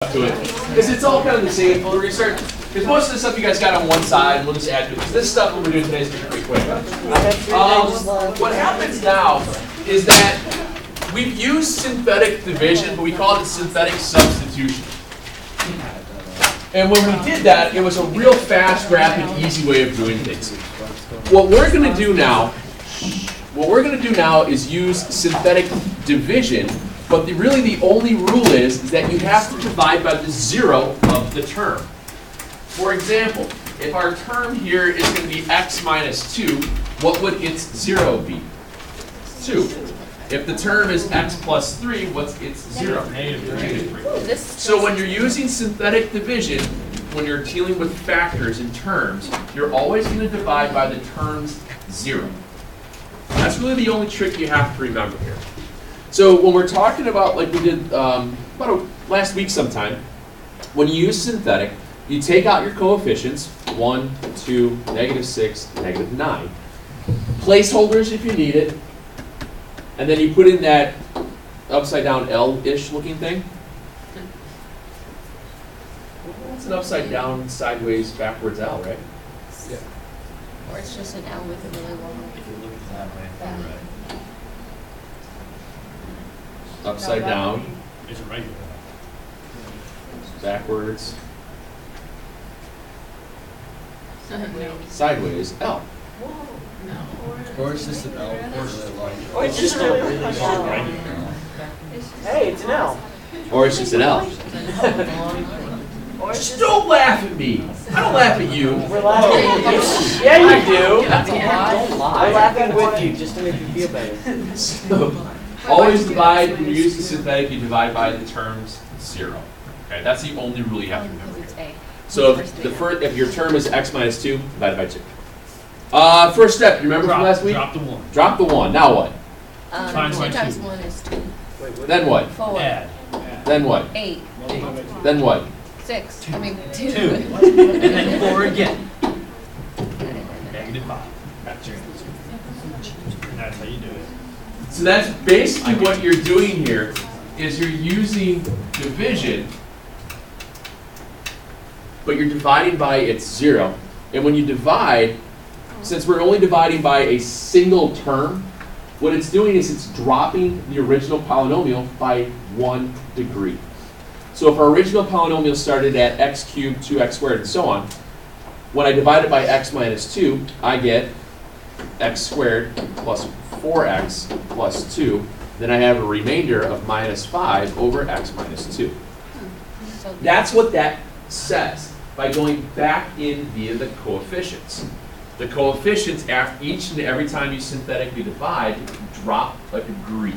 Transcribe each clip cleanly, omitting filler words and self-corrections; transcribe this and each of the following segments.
to it because it's all kind of the same. We're gonna start because most of the stuff you guys got on one side. We'll just add to it. Because this stuff what we're doing today is pretty quick. What happens now is that we've used synthetic division, but we call it synthetic substitution. And when we did that, it was a real fast, rapid, easy way of doing things. What we're going to do now is use synthetic division, but really the only rule is that you have to divide by the zero of the term. For example, if our term here is going to be x minus 2, what would its zero be? 2. If the term is x plus 3, what's its zero? Negative 3. So when you're using synthetic division, when you're dealing with factors and terms, you're always going to divide by the term's zero. That's really the only trick you have to remember here. So when we're talking about, like we did last week sometime, when you use synthetic, you take out your coefficients, 1, 2, -6, -9. Placeholders if you need it. And then you put in that upside down L-ish looking thing. It's an upside down, sideways, backwards L, right? Yeah. Or it's just an L with a really long. If you look at it that way, right. Upside down, It's a regular. backwards, sideways L. Or it's just an L. Or it's just a really long. Hey, it's an L. Or it's just an L. Or it's Just just don't laugh at me. I don't laugh at you. we're laughing at you. Yeah, you do. Don't lie. We're laughing with you just to make you feel better. So, always divide, when you're using synthetic, you divide by the term's zero. Okay, that's the only rule you have to remember. Because it's A. So if your term is x minus 2, divide by 2. First step, you remember from last week? Drop the 1. Drop the 1. Now what? 2 by times 2. 1 is 2. Then what? 4. Add. Then what? 8. Then what? 6. I mean 2. 2. And then 4 again. -5. And that's how you do it. So that's basically what you're doing here, is you're using division, but you're dividing by its zero. And when you divide, since we're only dividing by a single term, what it's doing is it's dropping the original polynomial by 1 degree. So if our original polynomial started at x cubed, 2x squared, and so on, when I divide it by x minus 2, I get x squared plus 4x plus 2. Then I have a remainder of minus 5 over x minus 2. So That's what that says by going back in via the coefficients. The coefficients, after each and every time you synthetically divide, drop a degree.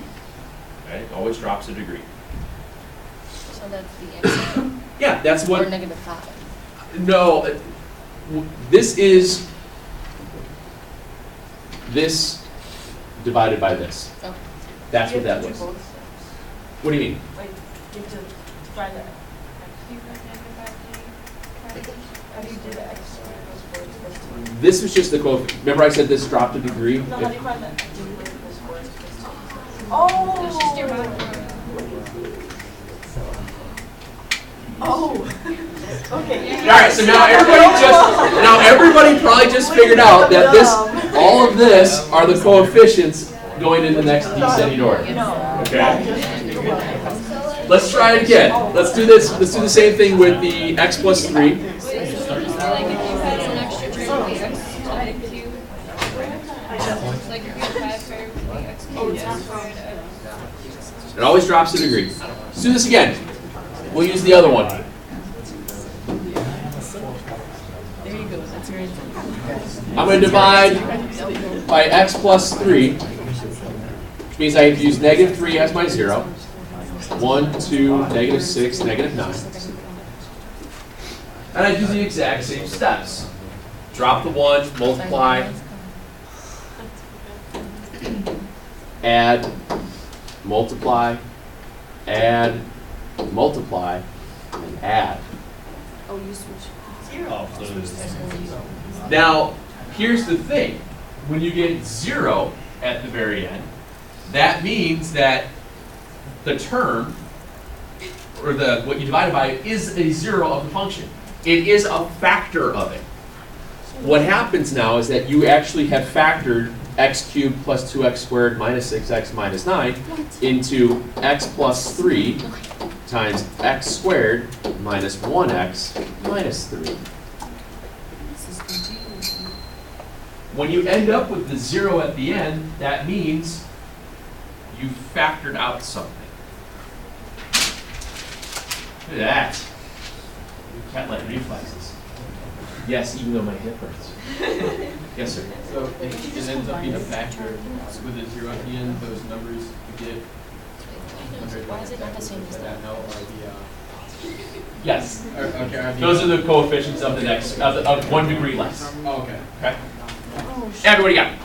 Okay? It always drops a degree. so that's the answer. Yeah, that's Or what. -5. No, this is this divided by this. Oh. That's what that was. What do you mean? Wait, you have to find that. How do you do the x squared plus 4 plus 2? This was just the coefficient. Remember I said this dropped a degree? No, how do you find that? Plus 4 plus 2. Oh! It's just your mouth. Oh! Okay. All right, so now everybody probably just figured out that all of this are the coefficients going in the next descending order. Okay. Let's try it again. Let's do this. Let's do the same thing with the x plus 3. It always drops a degree. Let's do this again. We'll use the other one. There you go. That's your answer. I'm going to divide by x plus 3, which means I have to use -3 as my 0. 1, 2, -6, -9. And I do the exact same steps. Drop the 1, multiply, add, multiply, add, multiply, and add. Oh, you switch. Oh, so Now, here's the thing. When you get 0 at the very end, that means that the term or what you divided by is a zero of the function. It is a factor of it. What happens now is that you actually have factored x cubed plus 2x squared minus 6x minus 9 into x plus 3 times x squared minus 1x minus 3. When you end up with the 0 at the end, that means you factored out something. Look at that. Cat-like reflexes. Yes, even though my hip hurts. Yes, sir. So it ends up being a factor with a 0 at the end, those numbers you get. Why is it not the same as that? No, or Yes. okay, are Those are the coefficients of the next, of 1 degree less. Oh, okay. Okay? Oh, Abby, what do you got?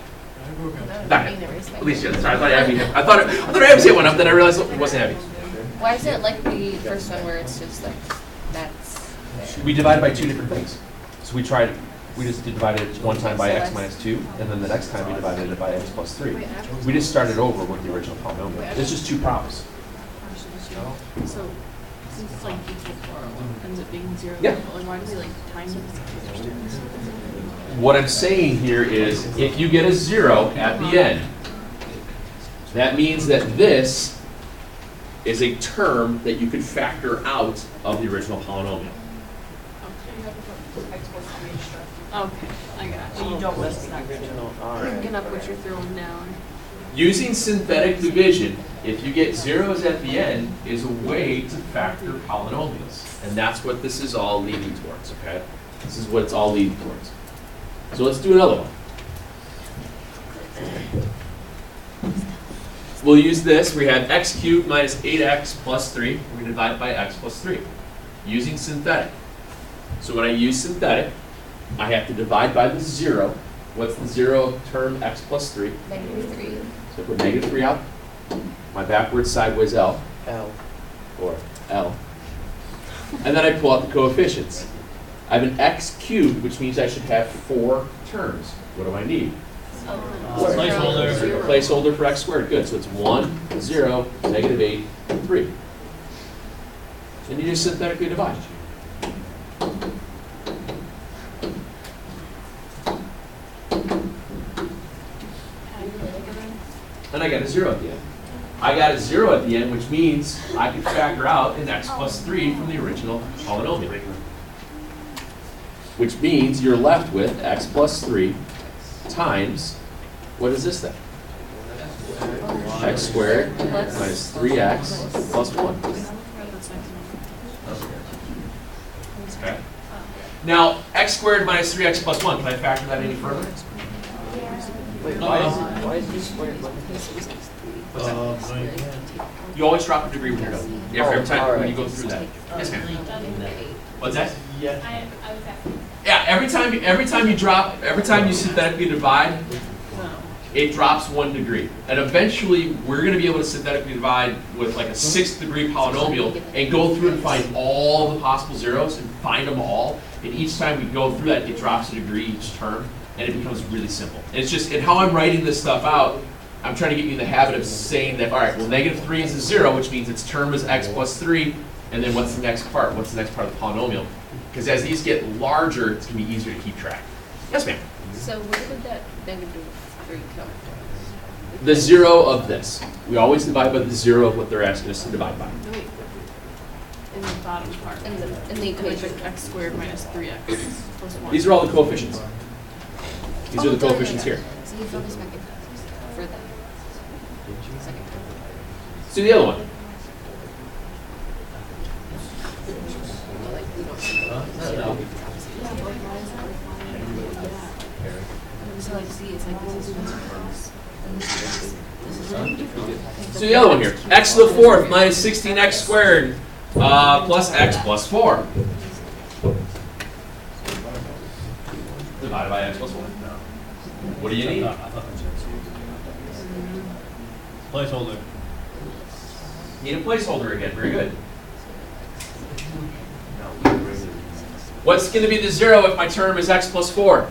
That would be the race back. Alicia, sorry, I thought Abby, I thought Abby's hit one up, then I realized it wasn't Abby. Why is it like the first one where it's just like, that's there? We divided by 2 different things. So we just divided it one time by x minus 2, and then the next time we divided it by x plus 3. We just started over with the original polynomial. It's just 2 problems. So, since it's like equal ends up being 0, Yeah. like why does it like times it? What I'm saying here is, if you get a 0 at the end, that means that this is a term that you could factor out of the original polynomial. Okay, I got you. You don't list that. Picking up what you're throwing down. Using synthetic division, if you get zeros at the end, is a way to factor polynomials. And that's what this is all leading towards, okay? This is what it's all leading towards. So let's do another one. We'll use this. We have x cubed minus 8x plus 3. We're going to divide it by x plus 3 using synthetic. So when I use synthetic, I have to divide by the 0. What's the 0 term x plus 3? -3. So put -3 out. My backwards sideways L, L. or L. And then I pull out the coefficients. I have an x cubed, which means I should have 4 terms. What do I need? Placeholder. Placeholder for x squared. Good. So it's 1, 0, -8, 3. And you just synthetically divide. And I got a 0 at the end. I got a 0 at the end, which means I can factor out an x plus 3 from the original polynomial. Which means you're left with x plus 3 times, what is this then? X squared minus 3x plus 1. Okay. Now, x squared minus 3x plus 1, can I factor that any further? Wait, why is this squared? You always drop a degree when you're done. Every time all when right. you go through that. Yes, ma'am. What's that? Yeah. Yeah, every time you synthetically divide, it drops 1 degree. And eventually, we're going to be able to synthetically divide with like a 6th degree polynomial and go through and find all the possible zeros and find them all. And each time we go through that, it drops a degree each term, and it becomes really simple. And it's just, and how I'm writing this stuff out, I'm trying to get you in the habit of saying that, all right, well, -3 is a 0, which means its term is x plus 3, and then what's the next part? What's the next part of the polynomial? Because as these get larger, it's going to be easier to keep track. Yes, ma'am? So where would that -3 come from? The 0 of this. We always divide by the 0 of what they're asking us to divide by. No, wait. In the bottom part. In the Like equation. x squared minus 3x plus 1. These are all the coefficients. These are the coefficients here. So you focus back for that. Second. Let's do the other one. Like, we don't see So like, see, it's like this is close. And this is So the other one here. X to the 4th minus 16x squared plus x plus 4. Divided by x plus 1. What do you need? Placeholder. Need a placeholder again. Very good. What's going to be the 0 if my term is x plus 4?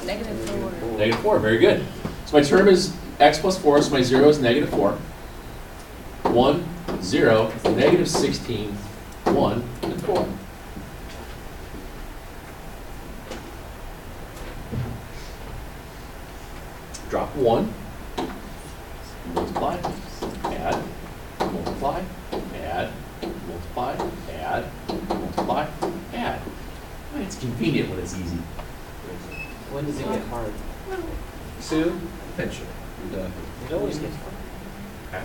-4. -4. Very good. So my term is x plus 4, so my 0 is -4. 1, 0, -16, 1, and 4. Drop 1, multiply, add, multiply, add, multiply, add, multiply, add. Well, it's convenient when it's easy. When does it get hard? Soon, eventually. It always gets hard. Okay.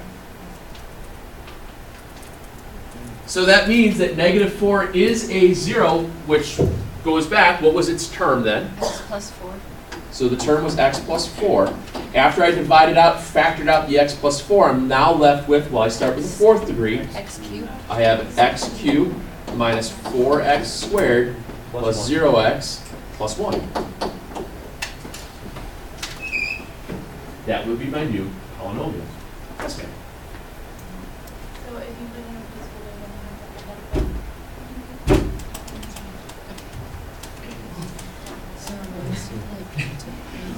So that means that negative 4 is a 0, which goes back. What was its term then? X plus 4. So the term was x plus 4. After I divided out, factored out the x plus 4, I'm now left with, well, I start with the fourth degree. X cubed. I have x cubed minus 4x squared plus 0x plus 1. That would be my new polynomial. Yes, ma'am. So if you put in a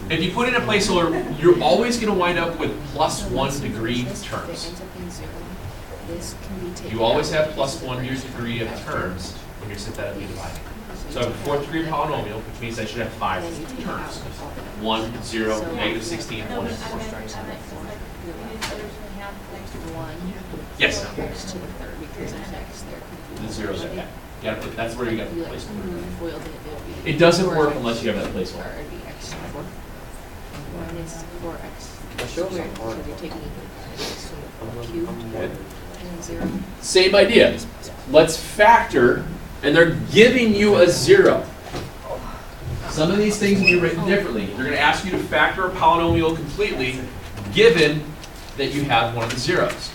If you put in a placeholder, you're always going to wind up with plus 1 degree terms. You always have plus 1 degree of terms when you're synthetically dividing. So I have a fourth degree polynomial, which means I should have 5 terms. 1, 0, negative 16, 1, and 4. Yes. X to the third because there's X there. The zeros are that. That's where you got the placeholder. Foiled it. It doesn't work unless you have that placeholder. Or it'd be X to the fourth. Minus 4X That shows squared. how So hard. you're taking X cubed I'm Okay. and 0. Same idea. Let's factor, and they're giving you a 0. Some of these things will be written differently. They're going to ask you to factor a polynomial completely, given that you have one of the zeros.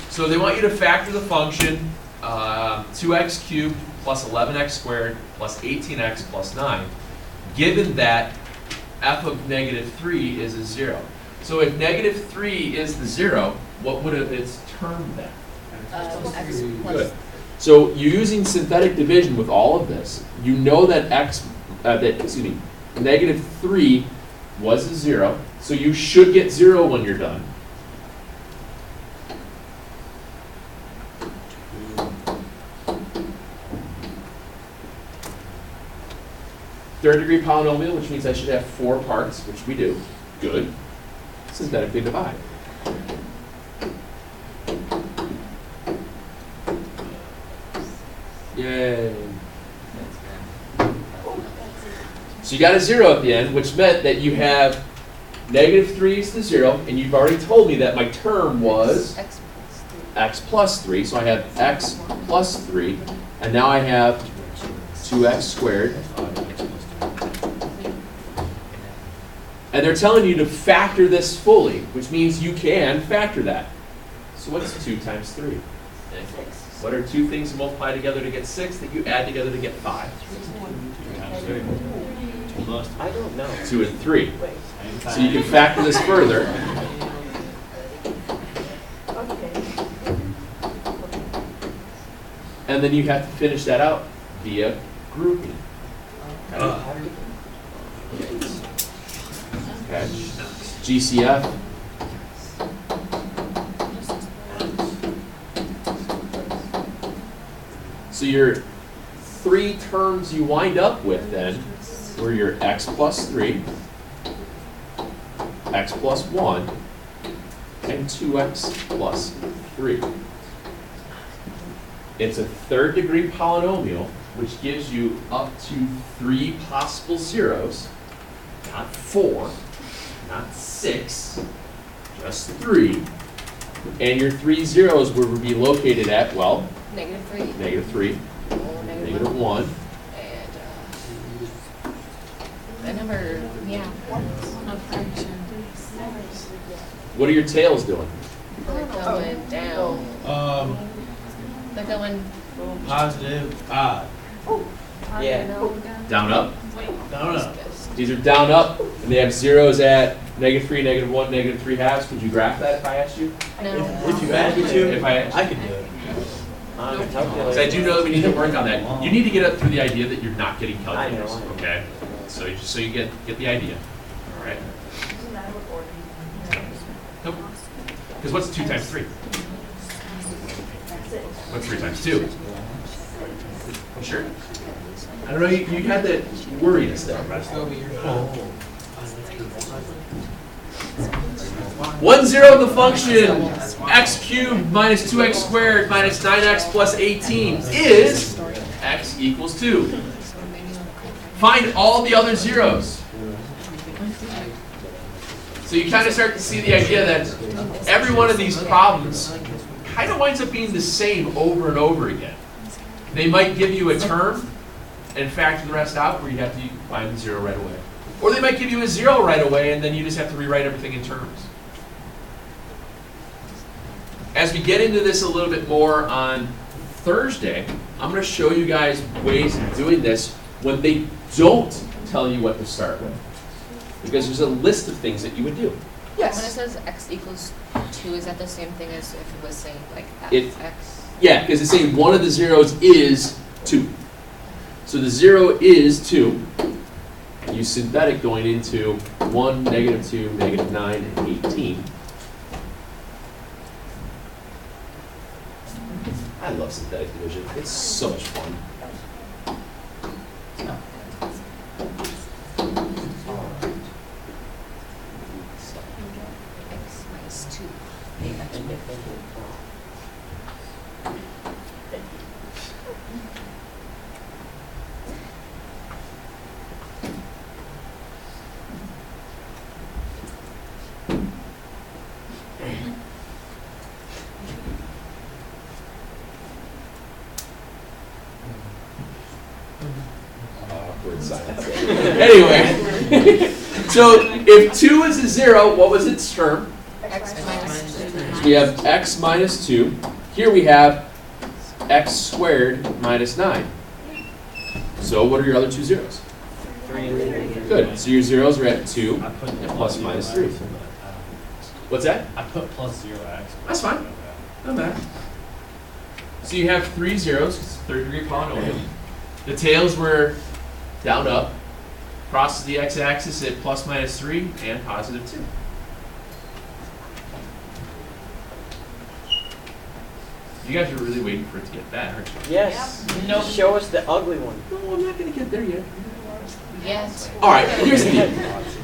So they want you to factor the function 2x cubed plus 11x squared plus 18x plus 9, given that f of negative 3 is a 0. So if negative 3 is the 0, what would have its term then? X plus. Good. So you're using synthetic division with all of this. You know that negative 3 was a 0, so you should get 0 when you're done. Third degree polynomial, which means I should have 4 parts, which we do. Good. Synthetically divide. Yay. So you got a 0 at the end, which meant that you have negative 3 is the 0, and you've already told me that my term was X plus 3. x plus 3, so I have x plus 3, and now I have 2x squared. And they're telling you to factor this fully, which means you can factor that. So what's 2 times 3? What are two things you multiply together to get 6 that you add together to get 5? I don't know. 2 and 3. So you can factor this further. And then you have to finish that out via grouping. Okay. GCF. So your 3 terms you wind up with then were your x plus 3, x plus 1, and 2x plus 3. It's a third degree polynomial, which gives you up to 3 possible zeros, not 4, not 6, just 3. And your 3 zeros will be located at, well, Negative 3. negative 3, negative 1. And the number, yeah. What are your tails doing? They're going down. They're going Positive odd. Yeah. Down, up? Down up. These are down, up, and they have zeros at negative 3, negative 1, negative 3 halves. Could you graph that if I asked you? No. If you add me to, If I asked you? I could do it. Because I do know that we need to work on that. You need to get up through the idea that you're not getting calculators, I know. okay? So you get the idea, all right? Nope. Because what's 2 times 3? What's 3 times 2? Sure. I don't know, you had that worriness there. Oh. 1, 0, the function x cubed minus 2x squared minus 9x plus 18 is x equals 2. Find all the other zeros. So you kind of start to see the idea that every one of these problems kind of winds up being the same over and over again. They might give you a term and factor the rest out where you have to find the 0 right away. Or they might give you a 0 right away and then you just have to rewrite everything in terms. As we get into this a little bit more on Thursday, I'm going to show you guys ways of doing this when they don't tell you what to start with. Because there's a list of things that you would do. When it says x equals 2, is that the same thing as if it was saying like x? Yeah, because it's saying one of the zeros is 2. So the 0 is 2. You synthetic going into 1, -2, -9, and 18. I love synthetic division. It's so much fun. X minus 2. Awkward silence. Anyway, so if 2 is a 0, what was its term? X minus 2. So we have x minus 2. Here we have x squared minus 9. So what are your other two zeros? 3 and 3. Good. So your zeros are at 2 I put and plus minus 3. What's that? I put plus 0x. That's fine. Not bad. So you have 3 zeros, it's a third degree polynomial. The tails were down up, crosses the x-axis at plus minus 3 and positive 2. You guys are really waiting for it to get bad, aren't you? Yes. Nope. Show us the ugly one. No, I'm not going to get there yet. Yes. All right, here's the deal.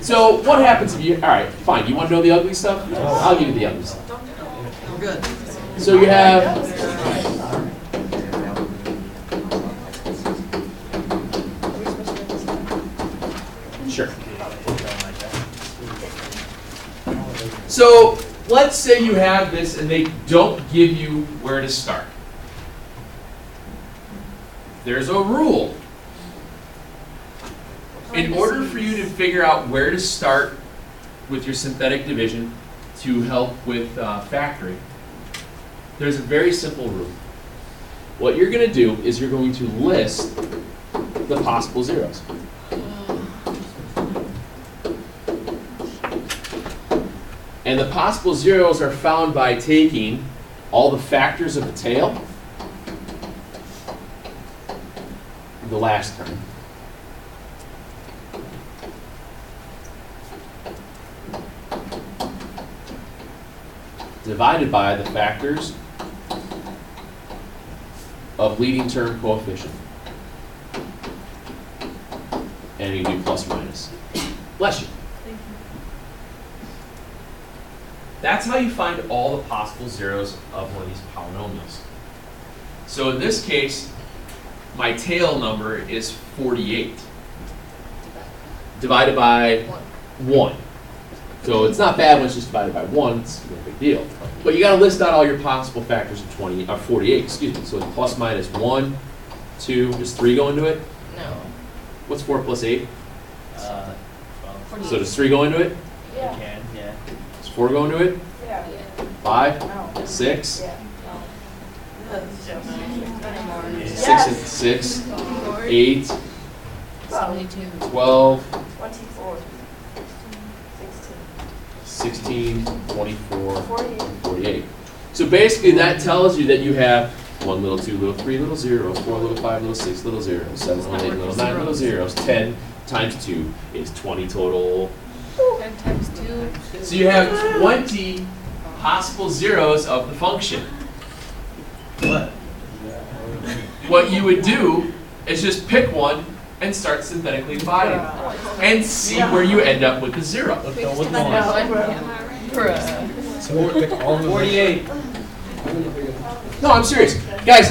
So what happens if you, all right, fine, you want to know the ugly stuff? I'll give you the ugly stuff. We're good. So you have, sure. So let's say you have this and they don't give you where to start. There's a rule. In order for you to figure out where to start with your synthetic division to help with factoring, there's a very simple rule. What you're going to do is you're going to list the possible zeros. And the possible zeros are found by taking all the factors of the tail, the last term, divided by the factors of leading term coefficient. And you do plus minus. Bless you. That's how you find all the possible zeros of one of these polynomials. So in this case, my tail number is 48, divided by 1. So it's not bad when it's just divided by 1, it's no big deal. But you got to list out all your possible factors of 48, excuse me. So it's plus minus 1, 2, does 3 go into it? No. What's 4 plus 8? 12. So does 3 go into it? You can, yeah. Does 4 go into it? Yeah. 5? 6? Yeah. 6, 8, 72. 12, 24. 16, 24, 48. 48. So basically that tells you that you have 1 little, 2 little, 3 little zeros, 4 little, 5 little, 6 little zeros, 7 little, 8 little, 9 little zeros. 10 times 2 is 20 total. 10 times 2. So you have 20 possible zeros of the function. What? What you would do is just pick one and start synthetically dividing. And see where you end up with the 0. Look, don't look I at know, one. Bruh. So we'll pick all of them. 48. No, I'm serious. Guys,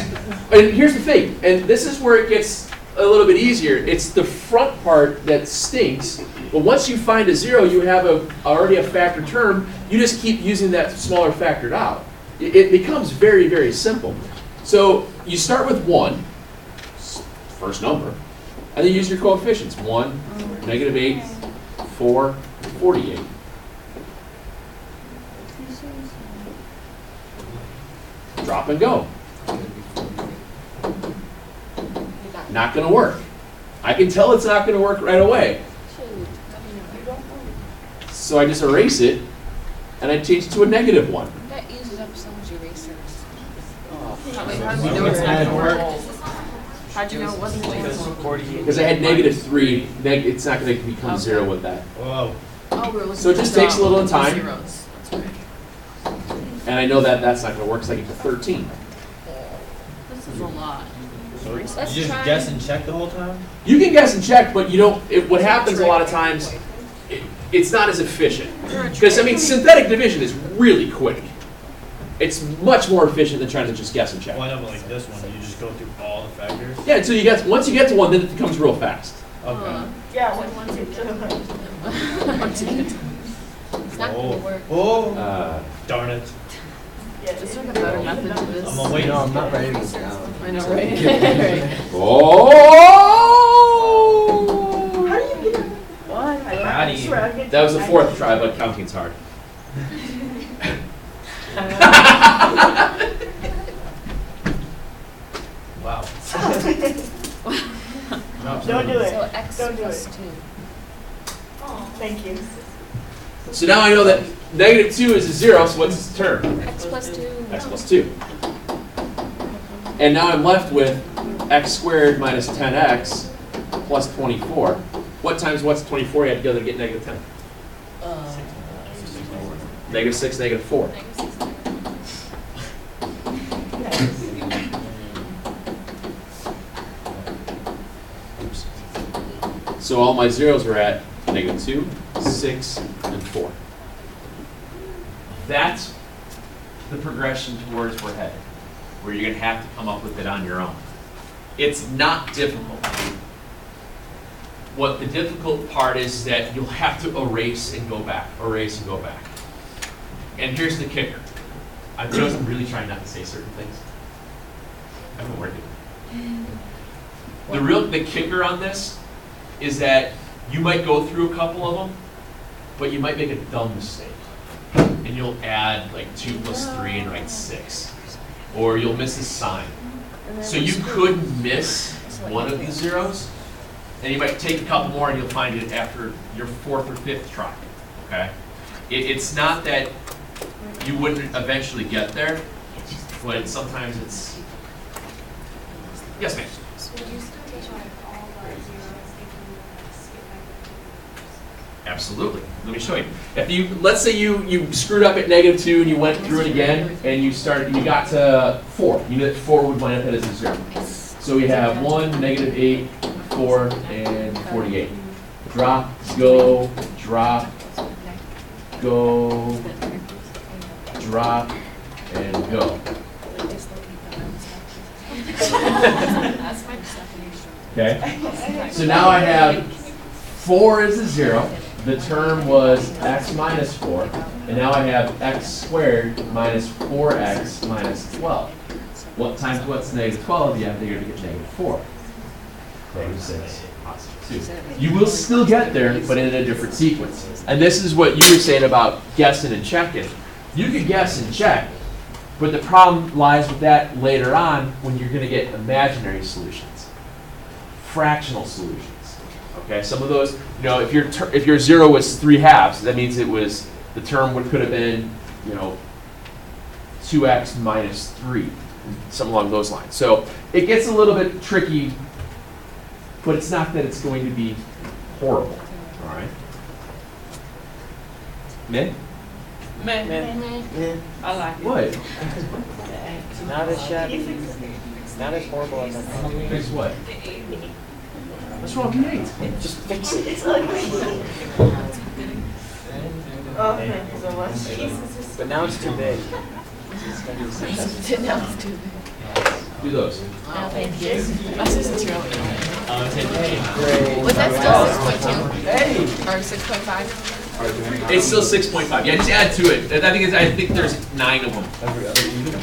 and here's the thing, and this is where it gets a little bit easier. It's the front part that stinks. But once you find a 0, you have already a factored term. You just keep using that smaller factored out. It becomes very, very simple. So you start with 1, first number, and then use your coefficients. 1, -8, 4, 48. Drop and go. Not going to work. I can tell it's not going to work right away. So I just erase it, and I change it to a -1. That uses up so much erasers. How do you know it's not gonna work? How'd you know it wasn't going to work? 48. Because I had -3. It's not going to become 0 with that. Whoa. Oh, we're looking So it just for takes a little time. zeros. That's right. And I know that that's not going to work because I get to 13. This is a lot. So you Let's just try- guess and check the whole time? You can guess and check, but you don't. What happens a lot of times, it's not as efficient. Because, I mean, synthetic division is really quick. It's much more efficient than trying to just guess and check. Well, I know, but like this one, you just go through all the factors? Yeah, until you get, once you get to 1, then it becomes real fast. Okay. Yeah, one, two, three. Once you get to- It's not Oh. gonna work. Oh, darn it. Is there a better method to this? I'm gonna wait. No, I'm not writing this down. I know, right? Oh! How do you get it? What? How do you- swear, I'll get That was the you. 4th try, but counting's hard. Wow. Don't do it. So x Don't do plus it. 2. Thank you. So now I know that -2 is a 0, so what's its term? X plus 2. X plus 2. And now I'm left with x squared minus 10x plus 24. What times what's 24 you had together to get -10? -6, -4. Oops. So all my zeros were at -2, 6, and 4. That's the progression towards we're headed, where you're going to have to come up with it on your own. It's not difficult. What the difficult part is that you'll have to erase and go back, erase and go back. And here's the kicker. I'm really trying not to say certain things. I've been working. The kicker on this is that you might go through a couple of them, but you might make a dumb mistake. And you'll add like 2 plus 3 and write 6. Or you'll miss a sign. So you could miss one of these zeros, and you might take a couple more and you'll find it after your 4th or 5th try, okay? It's not that you wouldn't eventually get there, but sometimes it's, yes ma'am? Would you still take like all the zeros if you skip back? Absolutely. Let me show you. If you, let's say you screwed up at -2 and you went through it again and you got to 4. You knew that 4 would wind up as a 0. So we have 1, -8, 4, and 48. Drop, go, drop, go, drop, and go. Okay? So now I have 4 is a 0. The term was x minus 4. And now I have x squared minus 4x minus 12. What times what's -12? You have to get -4. -6, +2. You will still get there, but in a different sequence. And this is what you were saying about guessing and checking. You could guess and check, but the problem lies with that later on when you're going to get imaginary solutions, fractional solutions. Okay, some of those, you know, if your 0 was 3/2, that means it was, the term could have been, you know, 2x minus 3, something along those lines. So it gets a little bit tricky, but it's not that it's going to be horrible. All right. Meh? Yeah. I like it. What? Not as shabby. Not as horrible as I thought. Fix what? What's wrong with the 8? Just fix it. Oh, thank you so much. But now it's too big. Now it's too big. Do those. No, thank you. That's just a zero. Great. Was that still 6.2? Hey! Or 6.5? It's still 6.5. Yeah, just add to it. I think there's 9 of them. Every other unit.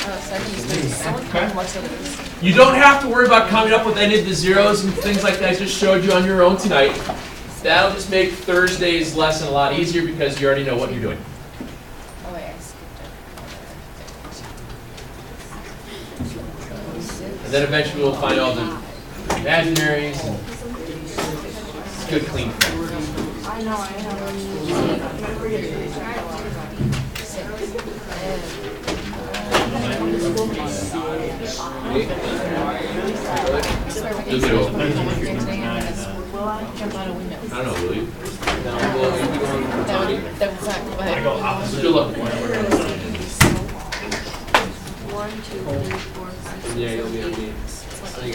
Oh, 7. What's it? You don't have to worry about coming up with any of the zeros and things like that I just showed you on your own tonight. That'll just make Thursday's lesson a lot easier because you already know what you're doing. Oh, wait, I skipped And then eventually we'll find all the imaginaries. And it's good, clean stuff. I know, I have. I'm gonna forget to try Does it open? Will I jump out a window? I don't know, will you? That was not, I go opposite. Good luck. 1, 2, 3, 4, 5. Yeah, you'll be on me. really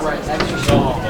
Right, extra small.